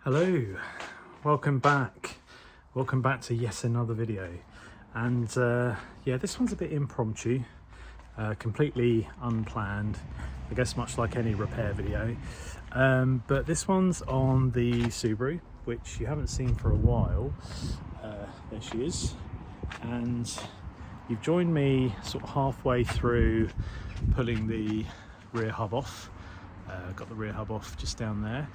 Hello, welcome back to yet another video. And yeah, this one's a bit impromptu, completely unplanned, I guess, much like any repair video. But this one's on the Subaru, which you haven't seen for a while. There she is, and you've joined me sort of halfway through pulling the rear hub off. Got the rear hub off just down there.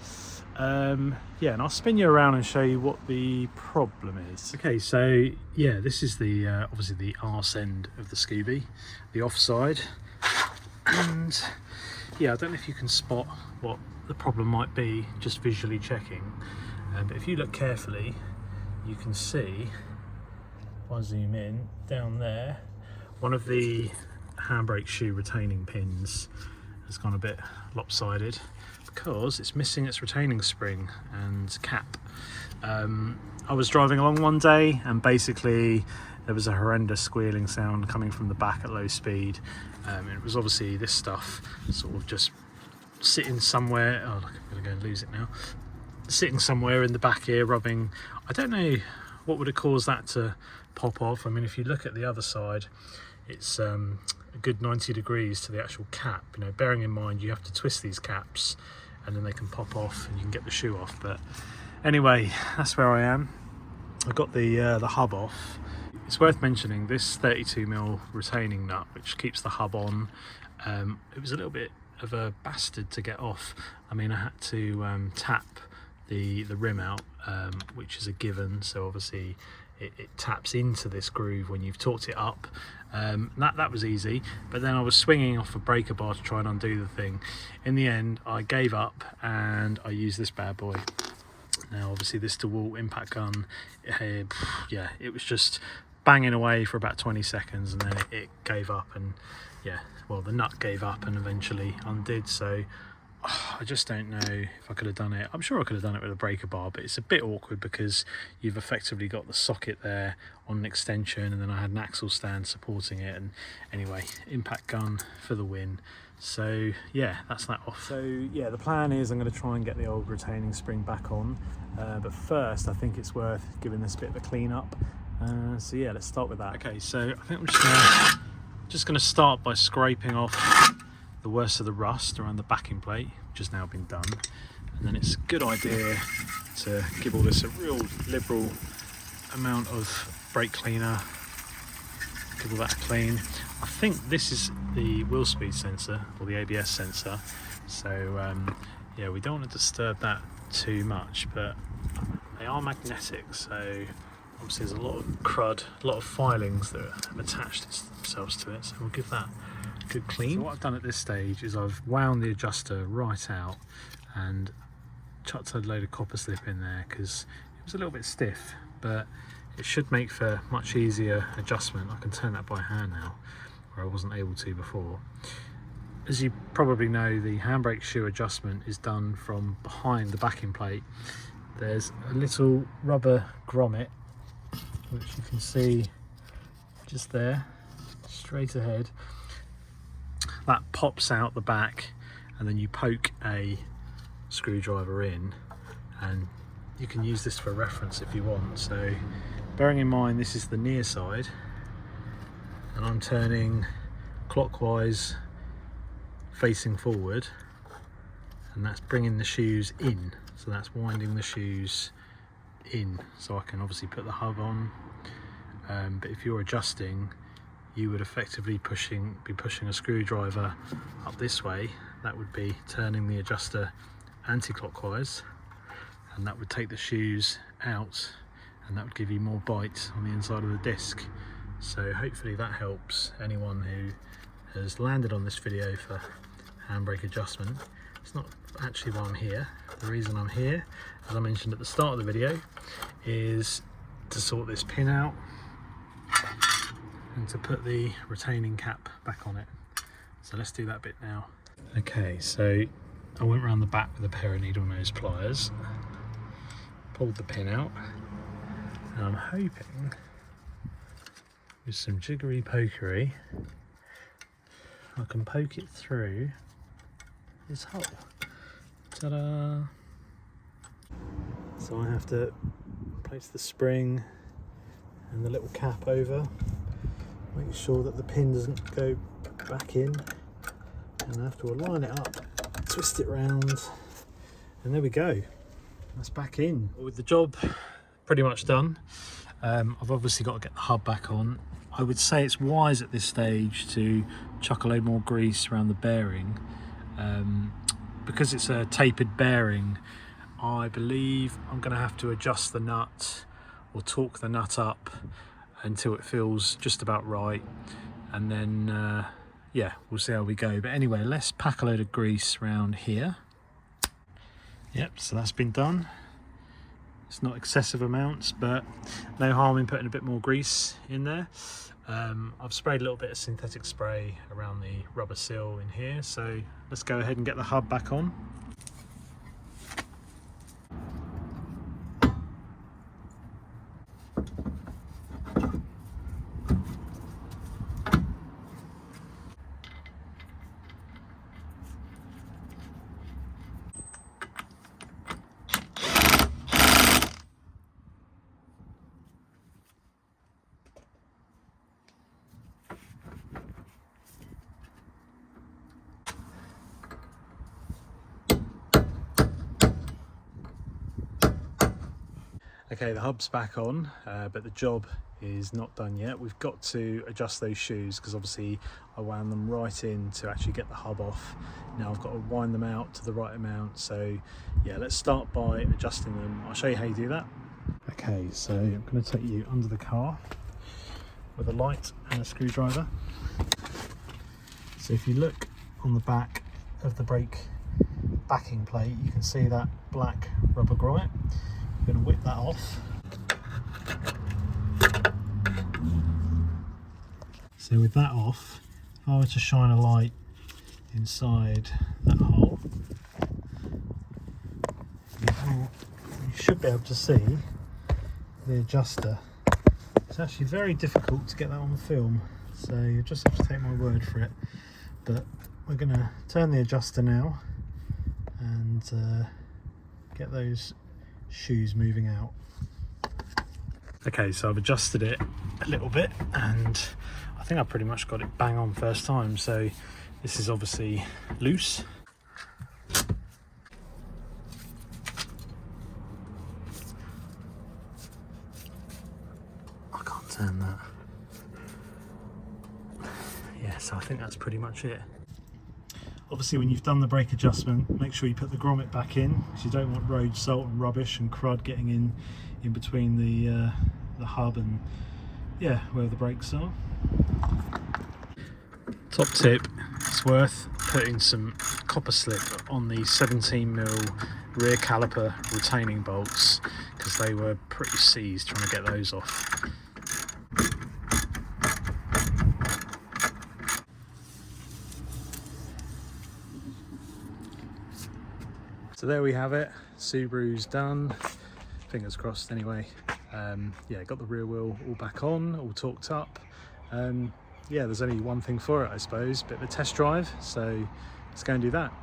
Yeah, and I'll spin you around and show you what the problem is. Okay, so yeah, this is the obviously the arse end of the Scooby, the offside. And yeah, I don't know if you can spot what the problem might be just visually checking, but if you look carefully, you can see, if I zoom in, down there, one of the handbrake shoe retaining pins has gone a bit lopsided because it's missing its retaining spring and cap. I was driving along one day and basically there was a horrendous squealing sound coming from the back at low speed. It was obviously this stuff sort of just sitting somewhere. Oh look, I'm gonna go and lose it now. Sitting somewhere in the back here, rubbing. I don't know what would have caused that to pop off. I mean, if you look at the other side, it's a good 90 degrees to the actual cap. You know, bearing in mind you have to twist these caps and then they can pop off and you can get the shoe off. But anyway, that's where I am. I got the hub off. It's worth mentioning this 32mm retaining nut which keeps the hub on. It was a little bit of a bastard to get off. I mean, I had to tap the rim out, which is a given, so obviously it taps into this groove when you've torqued it up. That was easy, but then I was swinging off a breaker bar to try and undo the thing. In the end, I gave up and I used this bad boy. Now obviously this DeWalt impact gun, yeah, it was just banging away for about 20 seconds and then it gave up, and yeah, well, the nut gave up and eventually undid. So I just don't know if I could have done it. I'm sure I could have done it with a breaker bar, but it's a bit awkward because you've effectively got the socket there on an extension and then I had an axle stand supporting it. And anyway, impact gun for the win. So yeah, that's that off. So yeah, the plan is I'm going to try and get the old retaining spring back on, but first I think it's worth giving this a bit of a clean up. So yeah, let's start with that. Okay, so I think I'm just going to start by scraping off the worst of the rust around the backing plate, which has now been done, and then it's a good idea to give all this a real liberal amount of brake cleaner, give all that a clean. I think this is the wheel speed sensor or the ABS sensor, so yeah, we don't want to disturb that too much, but they are magnetic, so obviously there's a lot of crud, a lot of filings that have attached themselves to it, so we'll give that a good clean. So what I've done at this stage is I've wound the adjuster right out and chucked a load of copper slip in there because it was a little bit stiff, but it should make for much easier adjustment. I can turn that by hand now, where I wasn't able to before. As you probably know, the handbrake shoe adjustment is done from behind the backing plate. There's a little rubber grommet which you can see just there, straight ahead, that pops out the back, and then you poke a screwdriver in, and you can use this for reference if you want. So bearing in mind this is the near side and I'm turning clockwise facing forward, and that's bringing the shoes in, so that's winding the shoes in, so I can obviously put the hub on. But if you're adjusting, you would effectively be pushing a screwdriver up this way. That would be turning the adjuster anti-clockwise, and that would take the shoes out, and that would give you more bite on the inside of the disc. So hopefully that helps anyone who has landed on this video for handbrake adjustment. It's not actually why I'm here. The reason I'm here, as I mentioned at the start of the video, is to sort this pin out and to put the retaining cap back on it. So let's do that bit now. Okay, so I went around the back with a pair of needle nose pliers, pulled the pin out, and I'm hoping with some jiggery pokery I can poke it through this hole. Ta-da! So I have to place the spring and the little cap over, make sure that the pin doesn't go back in, and I have to align it up, twist it round, and there we go, that's back in. With the job pretty much done, I've obviously got to get the hub back on. I would say it's wise at this stage to chuck a load more grease around the bearing, because it's a tapered bearing. I believe I'm going to have to adjust the nut or torque the nut up until it feels just about right, and then yeah, we'll see how we go. But anyway, let's pack a load of grease around here. Yep, so that's been done. It's not excessive amounts, but no harm in putting a bit more grease in there. I've sprayed a little bit of synthetic spray around the rubber seal in here, so let's go ahead and get the hub back on. Okay, the hub's back on, but the job is not done yet. We've got to adjust those shoes because obviously I wound them right in to actually get the hub off. Now I've got to wind them out to the right amount. So yeah, let's start by adjusting them. I'll show you how you do that. Okay, so I'm going to take you under the car with a light and a screwdriver. So if you look on the back of the brake backing plate, you can see that black rubber grommet. I'm going to whip that off. So with that off, if I were to shine a light inside that hole, you should be able to see the adjuster. It's actually very difficult to get that on the film, so you just have to take my word for it. But we're going to turn the adjuster now and get those shoes moving out. Okay, so I've adjusted it a little bit and I think I pretty much got it bang on first time. So this is obviously loose. I can't turn that. Yeah, so I think that's pretty much it. Obviously when you've done the brake adjustment, make sure you put the grommet back in because you don't want road salt and rubbish and crud getting in between the hub and yeah, where the brakes are. Top tip, it's worth putting some copper slip on the 17mm rear caliper retaining bolts because they were pretty seized trying to get those off. So there we have it, Subaru's done, fingers crossed anyway. Yeah, got the rear wheel all back on, all torqued up. Yeah, there's only one thing for it I suppose, bit of a test drive, so let's go and do that.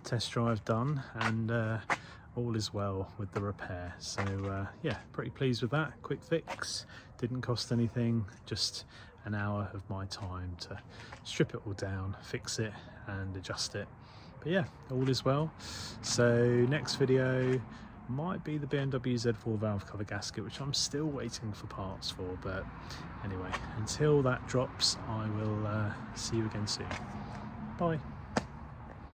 Test drive done and all is well with the repair. So yeah, pretty pleased with that. Quick fix, didn't cost anything, just an hour of my time to strip it all down, fix it, and adjust it. But yeah, all is well. So next video might be the BMW Z4 valve cover gasket, which I'm still waiting for parts for. But anyway, until that drops, I will see you again soon. Bye.